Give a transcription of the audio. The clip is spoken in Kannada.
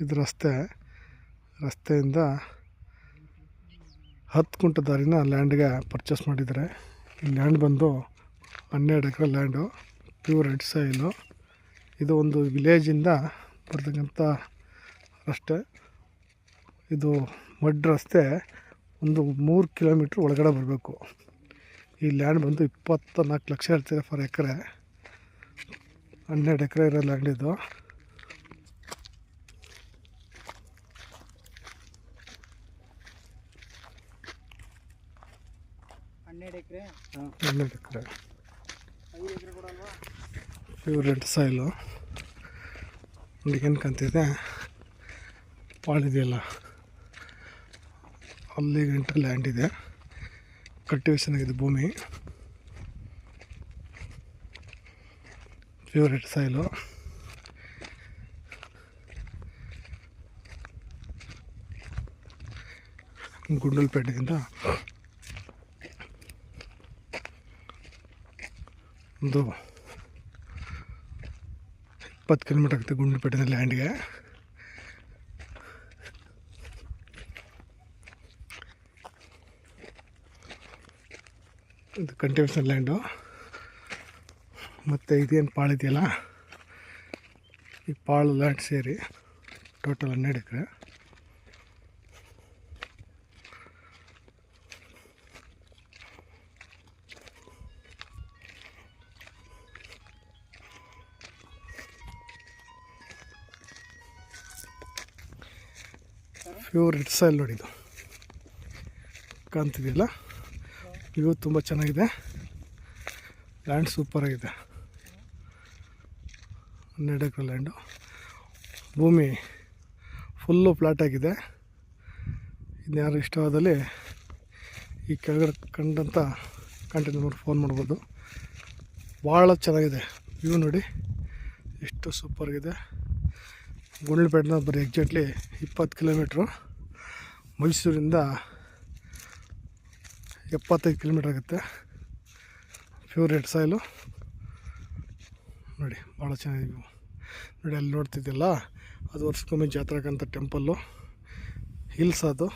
ಇದು ರಸ್ತೆಯಿಂದ 10 ಕುಂಟೆ ದಾರಿನ ಲ್ಯಾಂಡ್ಗೆ ಪರ್ಚೇಸ್ ಮಾಡಿದ್ದಾರೆ. ಈ ಲ್ಯಾಂಡ್ ಬಂದು 12 ಎಕರೆ ಲ್ಯಾಂಡು, ಪ್ಯೂರ್ ರೆಡ್ ಸಾಯಿಲು. ಇದು ಒಂದು ವಿಲೇಜಿಂದ ಬರ್ತಕ್ಕಂಥ ರಸ್ತೆ. ಇದು ಮಡ್ ರಸ್ತೆ, ಒಂದು 3 ಕಿಲೋಮೀಟ್ರ್ ಒಳಗಡೆ ಬರಬೇಕು. ಈ ಲ್ಯಾಂಡ್ ಬಂದು 24 ಲಕ್ಷ ಹೇಳ್ತಿದೆ ಫರ್ ಎಕರೆ. 12 ಎಕರೆ ಇರೋ ಲ್ಯಾಂಡ್ ಇದು. ಹನ್ನೆರಡು ಎಕರೆ ಪ್ಯೂರ್ ರೆಡ್ ಸಾಯಿಲು. ಏನು ಕಂತಿದೆ ಪಾಳಿದೆಯಲ್ಲ, ಅಲ್ಲಿ ಗಂಟೆ ಲ್ಯಾಂಡ್ ಇದೆ. ಕಲ್ಟಿವೇಷನ್ ಆಗಿದೆ ಭೂಮಿ. Pure red soil. ಗುಂಡಲ್ಪೇಟೆಯಿಂದ ಒಂದು 20 ಕಿಲೋಮೀಟರ್ ಆಗುತ್ತೆ ಗುಂಡಲ್ಪೇಟೆಯಿಂದ ಲ್ಯಾಂಡ್ಗೆ. ಇದು ಕಂಟಿನ್ಯೂಷನ್ ಲ್ಯಾಂಡು. ಮತ್ತು ಇದೇನು ಪಾಳಿದೆಯಲ್ಲ, ಈ ಪಾಳು ಲ್ಯಾಂಡ್ ಸೇರಿ ಟೋಟಲ್ 12 ಎಕರೆ. ಪ್ಯೂರ್ ರೆಡ್ ಸಾಯಿಲ್ ನೋಡಿದ್ದು ಕಾಣ್ತಿದೆಯಲ್ಲ, ವ್ಯೂ ತುಂಬ ಚೆನ್ನಾಗಿದೆ. ಲ್ಯಾಂಡ್ ಸೂಪರಾಗಿದೆ. 12 ಎಕರೆ ಲ್ಯಾಂಡು. ಭೂಮಿ ಫುಲ್ಲು ಫ್ಲಾಟ್ ಆಗಿದೆ. ಇನ್ಯಾರು ಇಷ್ಟವಾದಲ್ಲಿ ಈ ಕೆಳಗಡೆ ಕಂಡಂಥ ಕಾಂಟ್ಯಾಕ್ಟ್ ನಂಬರ್ ಫೋನ್ ಮಾಡ್ಬೋದು. ಭಾಳ ಚೆನ್ನಾಗಿದೆ ವ್ಯೂ ನೋಡಿ, ಎಷ್ಟು ಸೂಪರಾಗಿದೆ. ಗುಂಡ್ಲುಪೇಟೆನ ಬರೀ ಎಕ್ಸಾಕ್ಟ್ಲಿ 20 ಕಿಲೋಮೀಟ್ರು. ಮೈಸೂರಿಂದ 75 ಕಿಲೋಮೀಟ್ರ್ ಆಗುತ್ತೆ. ಪ್ಯೂರ್ ರೆಡ್ ಸಾಯಿಲು ನೋಡಿ, ಭಾಳ ಚೆನ್ನಾಗಿದೆ ನೋಡಿ. ಅಲ್ಲಿ ನೋಡ್ತಿದ್ದಿಲ್ಲ, ಅದು ವರ್ಷಕ್ಕೊಮ್ಮೆ ಜಾತ್ರೆ ಆಗಂಥ ಟೆಂಪಲ್ಲು, ಹಿಲ್ಸ್ ಅದು.